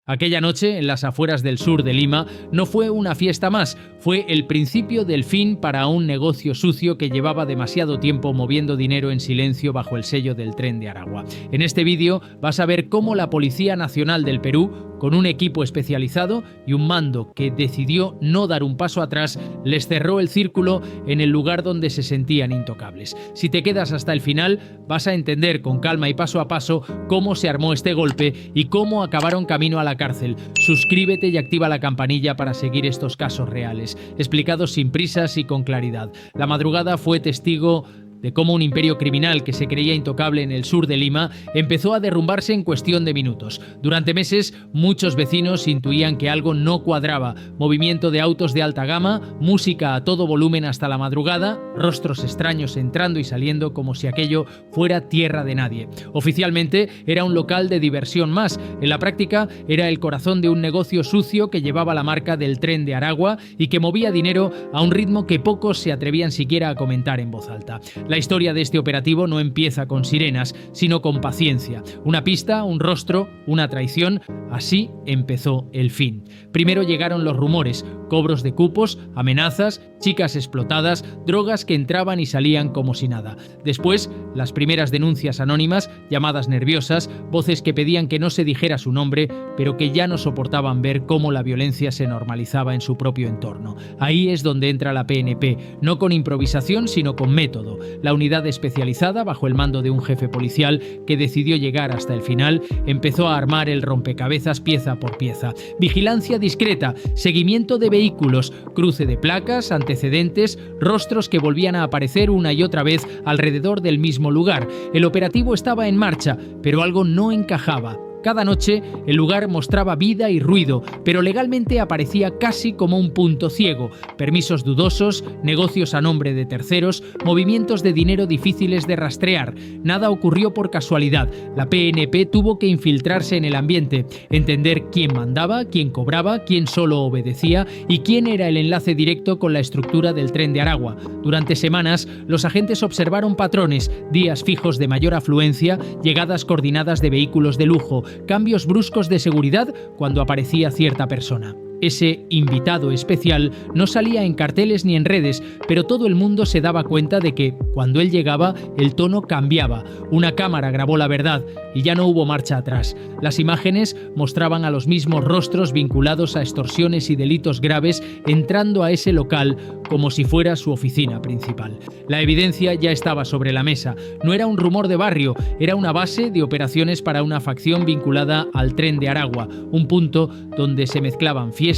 Aquella noche, en las afueras del sur de Lima, no fue una fiesta más, fue el principio del fin para un negocio sucio que llevaba demasiado tiempo moviendo dinero en silencio bajo el sello del Tren de Aragua. En este vídeo vas a ver cómo la Policía Nacional del Perú, con un equipo especializado y un mando que decidió no dar un paso atrás, les cerró el círculo en el lugar donde se sentían intocables. Si te quedas hasta el final, vas a entender con calma y paso a paso cómo se armó este golpe y cómo acabaron camino a la cárcel. Suscríbete y activa la campanilla para seguir estos casos reales, explicados sin prisas y con claridad. La madrugada fue testigo de cómo un imperio criminal que se creía intocable en el sur de Lima empezó a derrumbarse en cuestión de minutos. Durante meses, muchos vecinos intuían que algo no cuadraba. Movimiento de autos de alta gama, música a todo volumen hasta la madrugada, rostros extraños entrando y saliendo como si aquello fuera tierra de nadie. Oficialmente era un local de diversión más. En la práctica era el corazón de un negocio sucio que llevaba la marca del Tren de Aragua y que movía dinero a un ritmo que pocos se atrevían siquiera a comentar en voz alta. La historia de este operativo no empieza con sirenas, sino con paciencia. Una pista, un rostro, una traición. Así empezó el fin. Primero llegaron los rumores, cobros de cupos, amenazas, chicas explotadas, drogas que entraban y salían como si nada. Después, las primeras denuncias anónimas, llamadas nerviosas, voces que pedían que no se dijera su nombre, pero que ya no soportaban ver cómo la violencia se normalizaba en su propio entorno. Ahí es donde entra la PNP, no con improvisación, sino con método. La unidad especializada, bajo el mando de un jefe policial que decidió llegar hasta el final, empezó a armar el rompecabezas pieza por pieza. Vigilancia discreta, seguimiento de vehículos, cruce de placas, antecedentes, rostros que volvían a aparecer una y otra vez alrededor del mismo lugar. El operativo estaba en marcha, pero algo no encajaba. Cada noche el lugar mostraba vida y ruido, pero legalmente aparecía casi como un punto ciego. Permisos dudosos, negocios a nombre de terceros, movimientos de dinero difíciles de rastrear. Nada ocurrió por casualidad. La PNP tuvo que infiltrarse en el ambiente, entender quién mandaba, quién cobraba, quién solo obedecía y quién era el enlace directo con la estructura del Tren de Aragua. Durante semanas, los agentes observaron patrones, días fijos de mayor afluencia, llegadas coordinadas de vehículos de lujo, cambios bruscos de seguridad cuando aparecía cierta persona. Ese invitado especial no salía en carteles ni en redes, pero todo el mundo se daba cuenta de que, cuando él llegaba, el tono cambiaba. Una cámara grabó la verdad y ya no hubo marcha atrás. Las imágenes mostraban a los mismos rostros vinculados a extorsiones y delitos graves entrando a ese local como si fuera su oficina principal. La evidencia ya estaba sobre la mesa. No era un rumor de barrio, era una base de operaciones para una facción vinculada al Tren de Aragua, un punto donde se mezclaban fiesta,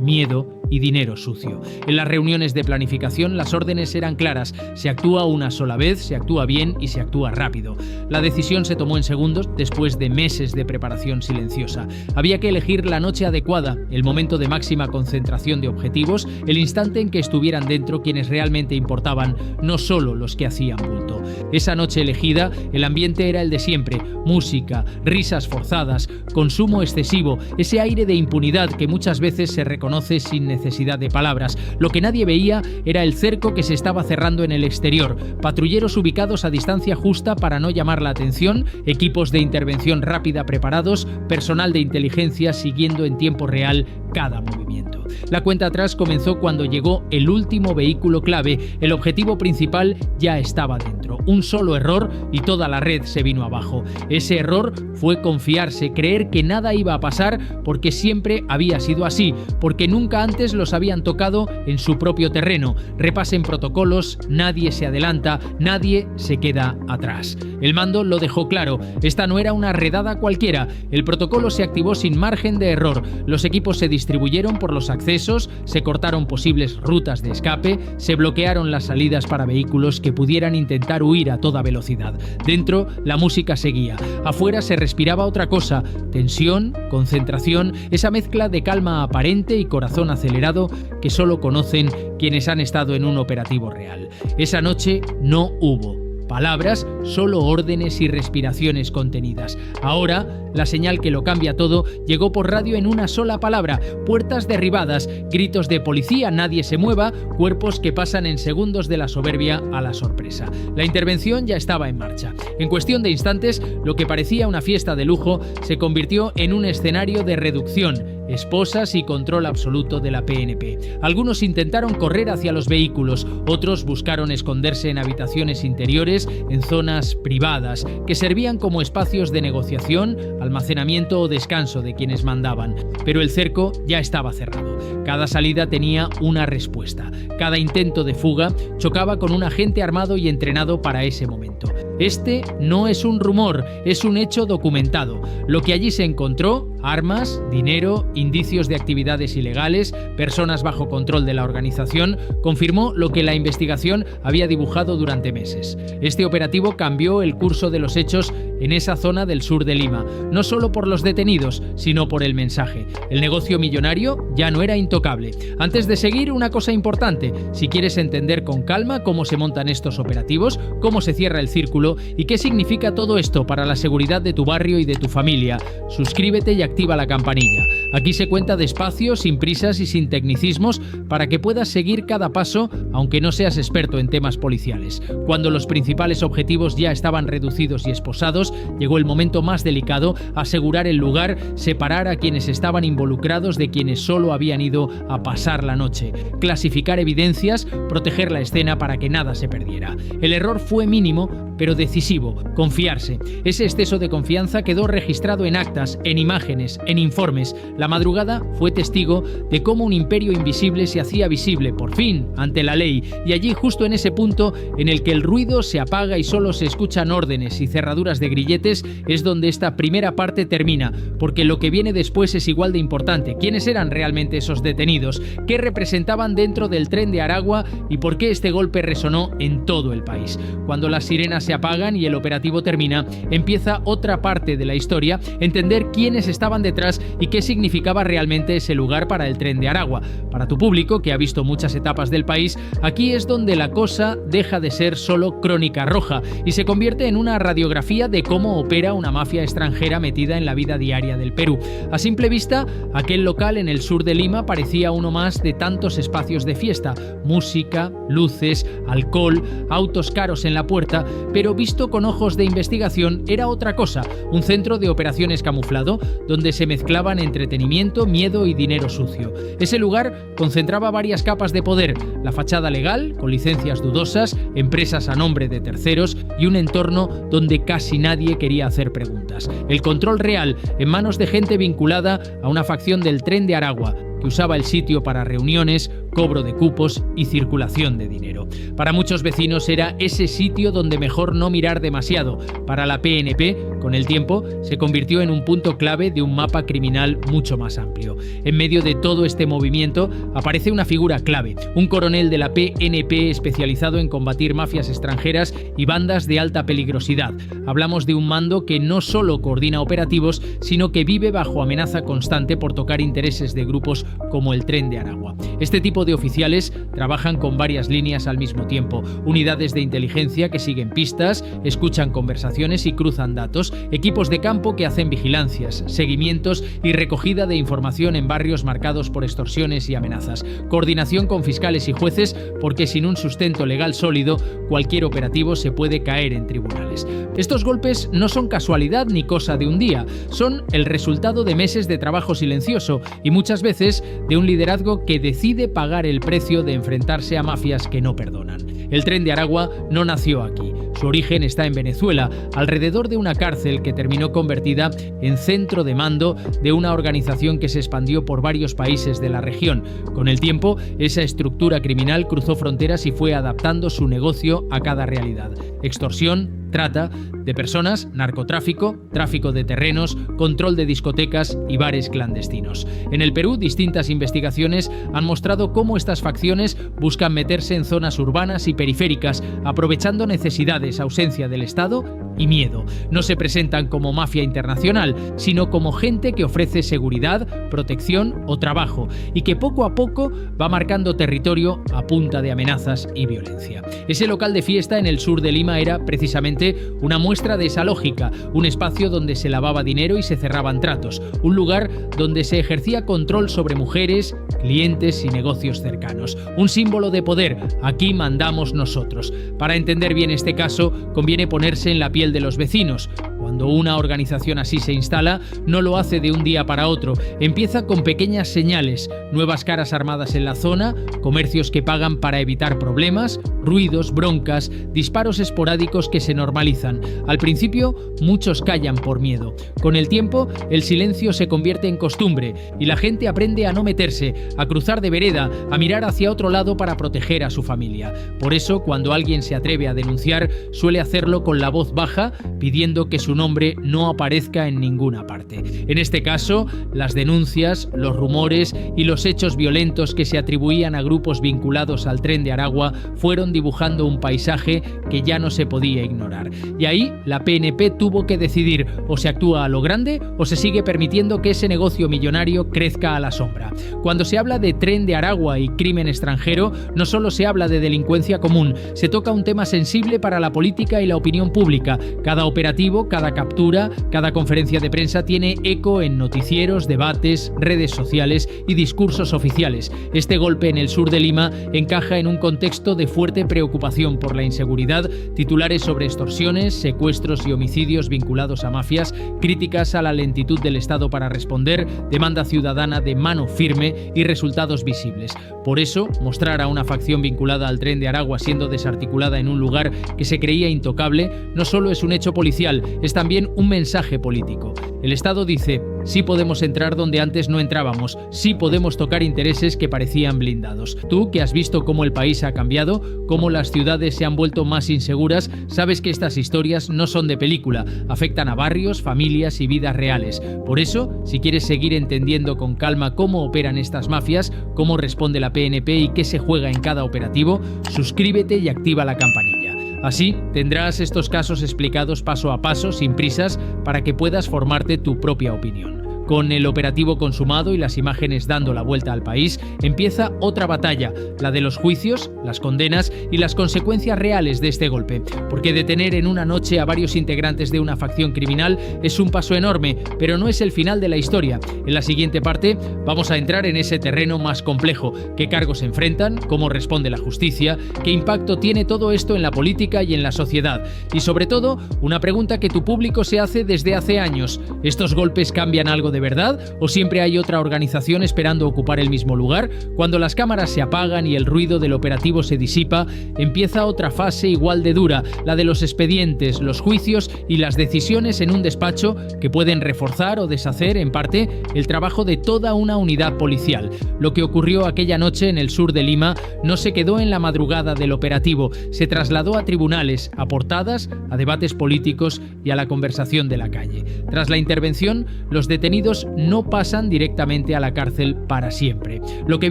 miedo y dinero sucio. En las reuniones de planificación las órdenes eran claras: se actúa una sola vez, se actúa bien y se actúa rápido. La decisión se tomó en segundos después de meses de preparación silenciosa. Había que elegir la noche adecuada, el momento de máxima concentración de objetivos, el instante en que estuvieran dentro quienes realmente importaban, no solo los que hacían bulto. Esa noche elegida, el ambiente era el de siempre: música, risas forzadas, consumo excesivo, ese aire de impunidad que muchas veces se reconoce sin necesidad de palabras. Lo que nadie veía era el cerco que se estaba cerrando en el exterior, patrulleros ubicados a distancia justa para no llamar la atención, equipos de intervención rápida preparados, personal de inteligencia siguiendo en tiempo real cada movimiento. La cuenta atrás comenzó cuando llegó el último vehículo clave. El objetivo principal ya estaba dentro. Un solo error y toda la red se vino abajo. Ese error fue confiarse, creer que nada iba a pasar porque siempre había sido así, porque nunca antes los habían tocado en su propio terreno. Repasen protocolos, nadie se adelanta, nadie se queda atrás. El mando lo dejó claro: esta no era una redada cualquiera. El protocolo se activó sin margen de error. Los equipos se distribuyeron por los accesos, se cortaron posibles rutas de escape, se bloquearon las salidas para vehículos que pudieran intentar huir a toda velocidad. Dentro, la música seguía. Afuera se respiraba otra cosa: tensión, concentración, esa mezcla de calma aparente y corazón acelerado que solo conocen quienes han estado en un operativo real. Esa noche no hubo palabras, solo órdenes y respiraciones contenidas. Ahora, la señal que lo cambia todo llegó por radio en una sola palabra: puertas derribadas, gritos de policía, nadie se mueva, cuerpos que pasan en segundos de la soberbia a la sorpresa. La intervención ya estaba en marcha. En cuestión de instantes, lo que parecía una fiesta de lujo se convirtió en un escenario de reducción, esposas y control absoluto de la PNP. Algunos intentaron correr hacia los vehículos, otros buscaron esconderse en habitaciones interiores, en zonas privadas, que servían como espacios de negociación, almacenamiento o descanso de quienes mandaban. Pero el cerco ya estaba cerrado. Cada salida tenía una respuesta. Cada intento de fuga chocaba con un agente armado y entrenado para ese momento. Este no es un rumor, es un hecho documentado. Lo que allí se encontró: armas, dinero, indicios de actividades ilegales, personas bajo control de la organización, confirmó lo que la investigación había dibujado durante meses. Este operativo cambió el curso de los hechos en esa zona del sur de Lima, no solo por los detenidos, sino por el mensaje. El negocio millonario ya no era intocable. Antes de seguir, una cosa importante: si quieres entender con calma cómo se montan estos operativos, cómo se cierra el círculo y qué significa todo esto para la seguridad de tu barrio y de tu familia, suscríbete y activa la campanilla. Aquí se cuenta despacio, sin prisas y sin tecnicismos, para que puedas seguir cada paso, aunque no seas experto en temas policiales. Cuando los principales objetivos ya estaban reducidos y esposados, llegó el momento más delicado: asegurar el lugar, separar a quienes estaban involucrados de quienes solo habían ido a pasar la noche, clasificar evidencias, proteger la escena para que nada se perdiera. El error fue mínimo, pero decisivo: confiarse. Ese exceso de confianza quedó registrado en actas, en imágenes, en informes. La madrugada fue testigo de cómo un imperio invisible se hacía visible, por fin, ante la ley, y allí, justo en ese punto en el que el ruido se apaga y solo se escuchan órdenes y cerraduras de grilletes, es donde esta primera parte termina, porque lo que viene después es igual de importante. ¿Quiénes eran realmente esos detenidos? ¿Qué representaban dentro del tren de Aragua? ¿Y por qué este golpe resonó en todo el país? Cuando las sirenas se apagan y el operativo termina, empieza otra parte de la historia: entender quiénes estaban detrás y qué significaba realmente ese lugar para el tren de Aragua. Para tu público, que ha visto muchas etapas del país, aquí es donde la cosa deja de ser solo crónica roja y se convierte en una radiografía de cómo opera una mafia extranjera metida en la vida diaria del Perú. A simple vista, aquel local en el sur de Lima parecía uno más de tantos espacios de fiesta: música, luces, alcohol, autos caros en la puerta. Pero visto con ojos de investigación era otra cosa: un centro de operaciones camuflado donde se mezclaban entretenimiento, miedo y dinero sucio. Ese lugar concentraba varias capas de poder: la fachada legal, con licencias dudosas, empresas a nombre de terceros y un entorno donde casi nadie quería hacer preguntas. El control real en manos de gente vinculada a una facción del tren de Aragua, que usaba el sitio para reuniones, cobro de cupos y circulación de dinero. Para muchos vecinos era ese sitio donde mejor no mirar demasiado. Para la PNP, con el tiempo, se convirtió en un punto clave de un mapa criminal mucho más amplio. En medio de todo este movimiento aparece una figura clave: un coronel de la PNP especializado en combatir mafias extranjeras y bandas de alta peligrosidad. Hablamos de un mando que no solo coordina operativos, sino que vive bajo amenaza constante por tocar intereses de grupos como el tren de Aragua. Este tipo de oficiales trabajan con varias líneas al mismo tiempo: unidades de inteligencia que siguen pistas, escuchan conversaciones y cruzan datos, equipos de campo que hacen vigilancias, seguimientos y recogida de información en barrios marcados por extorsiones y amenazas, coordinación con fiscales y jueces, porque sin un sustento legal sólido, cualquier operativo se puede caer en tribunales. Estos golpes no son casualidad ni cosa de un día, son el resultado de meses de trabajo silencioso y muchas veces de un liderazgo que decide pagar el precio de enfrentarse a mafias que no perdonan. El tren de Aragua no nació aquí. Su origen está en Venezuela, alrededor de una cárcel que terminó convertida en centro de mando de una organización que se expandió por varios países de la región. Con el tiempo, esa estructura criminal cruzó fronteras y fue adaptando su negocio a cada realidad: extorsión, trata de personas, narcotráfico, tráfico de terrenos, control de discotecas y bares clandestinos. En el Perú, distintas investigaciones han mostrado cómo estas facciones buscan meterse en zonas urbanas y periféricas, aprovechando necesidades, ausencia del Estado y miedo. No se presentan como mafia internacional, sino como gente que ofrece seguridad, protección o trabajo, y que poco a poco va marcando territorio a punta de amenazas y violencia. Ese local de fiesta en el sur de Lima era precisamente una muestra de esa lógica, un espacio donde se lavaba dinero y se cerraban tratos, un lugar donde se ejercía control sobre mujeres, clientes y negocios cercanos. Un símbolo de poder, aquí mandamos nosotros. Para entender bien este caso, conviene ponerse en la piel de los vecinos. Cuando una organización así se instala, no lo hace de un día para otro. Empieza con pequeñas señales, nuevas caras armadas en la zona, comercios que pagan para evitar problemas, ruidos, broncas, disparos esporádicos que se normalizan. Al principio, muchos callan por miedo. Con el tiempo, el silencio se convierte en costumbre y la gente aprende a no meterse, a cruzar de vereda, a mirar hacia otro lado para proteger a su familia. Por eso, cuando alguien se atreve a denunciar, suele hacerlo con la voz baja, pidiendo que su nombre no aparezca en ninguna parte. En este caso, las denuncias, los rumores y los hechos violentos que se atribuían a grupos vinculados al Tren de Aragua fueron dibujando un paisaje que ya no se podía ignorar. Y ahí la PNP tuvo que decidir: o se actúa a lo grande o se sigue permitiendo que ese negocio millonario crezca a la sombra. Cuando se habla de Tren de Aragua y crimen extranjero, no solo se habla de delincuencia común, se toca un tema sensible para la política y la opinión pública. Cada operativo, cada captura, cada conferencia de prensa tiene eco en noticieros, debates, redes sociales y discursos oficiales. Este golpe en el sur de Lima encaja en un contexto de fuerte preocupación por la inseguridad, titulares sobre extorsiones, secuestros y homicidios vinculados a mafias, críticas a la lentitud del Estado para responder, demanda ciudadana de mano firme y resultados visibles. Por eso, mostrar a una facción vinculada al Tren de Aragua siendo desarticulada en un lugar que se creía intocable no solo es un hecho policial, es también un mensaje político. El Estado dice: sí podemos entrar donde antes no entrábamos, sí podemos tocar intereses que parecían blindados. Tú, que has visto cómo el país ha cambiado, cómo las ciudades se han vuelto más inseguras, sabes que estas historias no son de película, afectan a barrios, familias y vidas reales. Por eso, si quieres seguir entendiendo con calma cómo operan estas mafias, cómo responde la PNP y qué se juega en cada operativo, suscríbete y activa la campanilla. Así, tendrás estos casos explicados paso a paso, sin prisas, para que puedas formarte tu propia opinión. Con el operativo consumado y las imágenes dando la vuelta al país, empieza otra batalla, la de los juicios, las condenas y las consecuencias reales de este golpe. Porque detener en una noche a varios integrantes de una facción criminal es un paso enorme, pero no es el final de la historia. En la siguiente parte vamos a entrar en ese terreno más complejo: qué cargos se enfrentan, cómo responde la justicia, qué impacto tiene todo esto en la política y en la sociedad. Y sobre todo, una pregunta que tu público se hace desde hace años: ¿estos golpes cambian algo de verdad o siempre hay otra organización esperando ocupar el mismo lugar? Cuando las cámaras se apagan y el ruido del operativo se disipa, empieza otra fase igual de dura, la de los expedientes, los juicios y las decisiones en un despacho que pueden reforzar o deshacer en parte el trabajo de toda una unidad policial. Lo que ocurrió aquella noche en el sur de Lima no se quedó en la madrugada del operativo, se trasladó a tribunales, a portadas, a debates políticos y a la conversación de la calle. Tras la intervención, los detenidos no pasan directamente a la cárcel para siempre. Lo que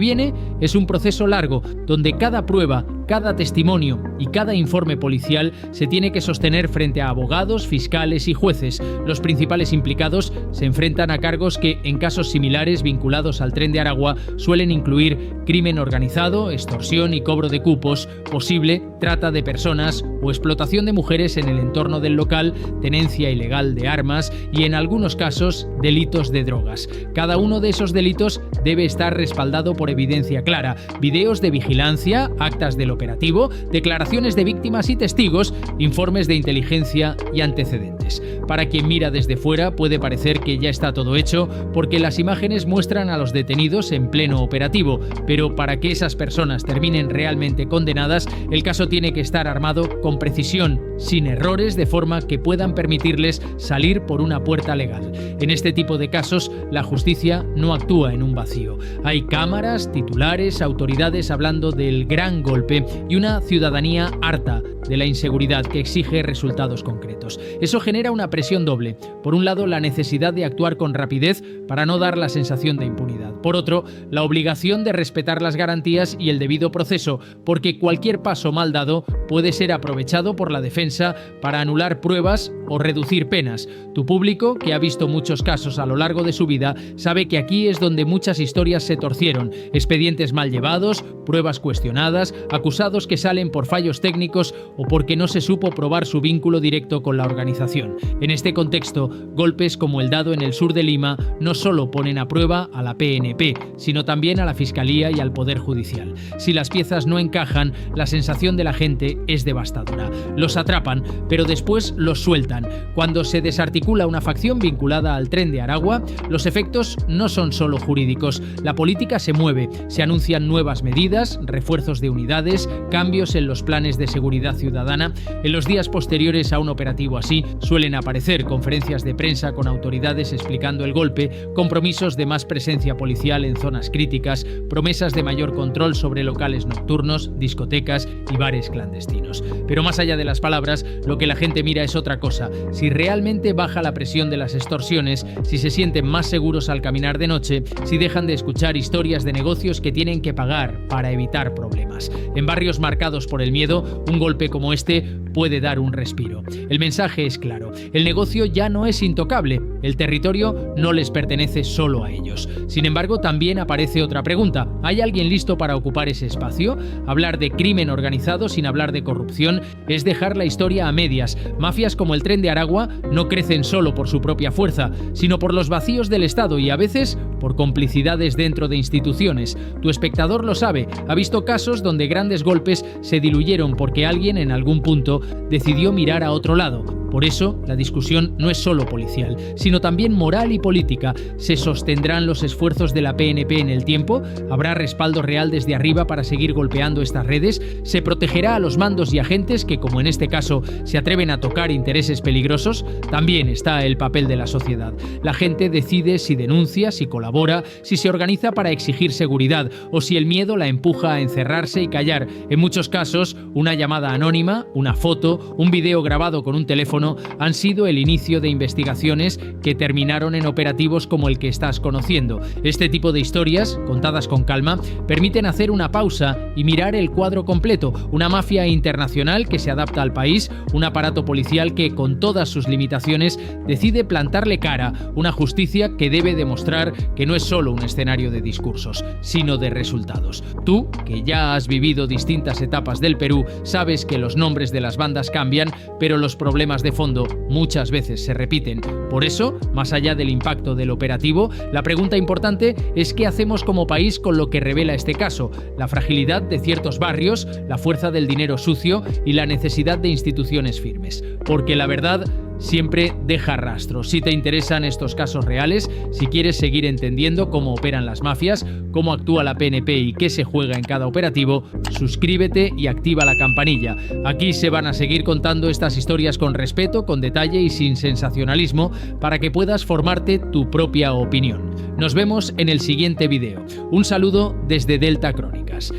viene es un proceso largo, donde cada prueba, cada testimonio y cada informe policial se tiene que sostener frente a abogados, fiscales y jueces. Los principales implicados se enfrentan a cargos que, en casos similares vinculados al Tren de Aragua, suelen incluir crimen organizado, extorsión y cobro de cupos, posible trata de personas o explotación de mujeres en el entorno del local, tenencia ilegal de armas y, en algunos casos, delitos de drogas. Cada uno de esos delitos debe estar respaldado por evidencia clara: videos de vigilancia, actas del operativo, declaraciones de víctimas y testigos, informes de inteligencia y antecedentes. Para quien mira desde fuera puede parecer que ya está todo hecho porque las imágenes muestran a los detenidos en pleno operativo, pero para que esas personas terminen realmente condenadas, el caso tiene que estar armado con precisión, sin errores, de forma que puedan permitirles salir por una puerta legal. En este tipo de casos, la justicia no actúa en un vacío. Hay cámaras, titulares, autoridades hablando del gran golpe incertidumbre y una ciudadanía harta de la inseguridad que exige resultados concretos. Eso genera una presión doble. Por un lado, la necesidad de actuar con rapidez para no dar la sensación de impunidad. Por otro, la obligación de respetar las garantías y el debido proceso, porque cualquier paso mal dado puede ser aprovechado por la defensa para anular pruebas o reducir penas. Tu público, que ha visto muchos casos a lo largo de su vida, sabe que aquí es donde muchas historias se torcieron, expedientes mal llevados, pruebas cuestionadas, acusados que salen por fallos técnicos o porque no se supo probar su vínculo directo con la organización. En este contexto, golpes como el dado en el sur de Lima no solo ponen a prueba a la PNP, sino también a la Fiscalía y al Poder Judicial. Si las piezas no encajan, la sensación de la gente es devastadora. Los atrapan, pero después los sueltan. Cuando se desarticula una facción vinculada al Tren de Aragua, los efectos no son solo jurídicos. La política se mueve, se anuncian nuevas medidas, refuerzos de unidades, cambios en los planes de seguridad ciudadana. En los días posteriores a un operativo así, suelen aparecer conferencias de prensa con autoridades explicando el golpe, compromisos de más presencia policial en zonas críticas, promesas de mayor control sobre locales nocturnos, discotecas y bares clandestinos. Pero más allá de las palabras, lo que la gente mira es otra cosa. Si realmente baja la presión de las extorsiones, si se sienten más seguros al caminar de noche, si dejan de escuchar historias de negocios que tienen que pagar para evitar problemas. En barrios marcados por el miedo, un golpe como este puede dar un respiro. El mensaje es claro. El negocio ya no es intocable. El territorio no les pertenece solo a ellos. Sin embargo, también aparece otra pregunta. ¿Hay alguien listo para ocupar ese espacio? Hablar de crimen organizado sin hablar de corrupción es dejar la historia a medias. Mafias como el Tren de Aragua no crecen solo por su propia fuerza, sino por los vacíos del Estado y a veces por complicidades dentro de instituciones. Tu espectador lo sabe. Ha visto casos donde grandes golpes se diluyeron porque alguien en algún punto decidió mirar a otro lado. Por eso, la discusión no es solo policial, sino también moral y política. ¿Se sostendrán los esfuerzos de la PNP en el tiempo? ¿Habrá respaldo real desde arriba para seguir golpeando estas redes? ¿Se protegerá a los mandos y agentes que, como en este caso, se atreven a tocar intereses peligrosos? También está el papel de la sociedad. La gente decide si denuncia, si colabora, si se organiza para exigir seguridad o si el miedo la empuja a encerrarse y callar. En muchos casos, una llamada anónima, una foto, un video grabado con un teléfono han sido el inicio de investigaciones que terminaron en operativos como el que estás conociendo. Este tipo de historias, contadas con calma, permiten hacer una pausa y mirar el cuadro completo. Una mafia internacional que se adapta al país, un aparato policial que, con todas sus limitaciones, decide plantarle cara, una justicia que debe demostrar que no es solo un escenario de discursos, sino de resultados. Tú, que ya has vivido distintas etapas del Perú, sabes que los nombres de las bandas cambian, pero los problemas de fondo muchas veces se repiten. Por eso, más allá del impacto del operativo, la pregunta importante es qué hacemos como país con lo que revela este caso, la fragilidad de ciertos barrios, la fuerza del dinero sucio y la necesidad de instituciones firmes. Porque la verdad siempre deja rastro. Si te interesan estos casos reales, si quieres seguir entendiendo cómo operan las mafias, cómo actúa la PNP y qué se juega en cada operativo, suscríbete y activa la campanilla. Aquí se van a seguir contando estas historias con respeto, con detalle y sin sensacionalismo para que puedas formarte tu propia opinión. Nos vemos en el siguiente video. Un saludo desde Delta Crónicas.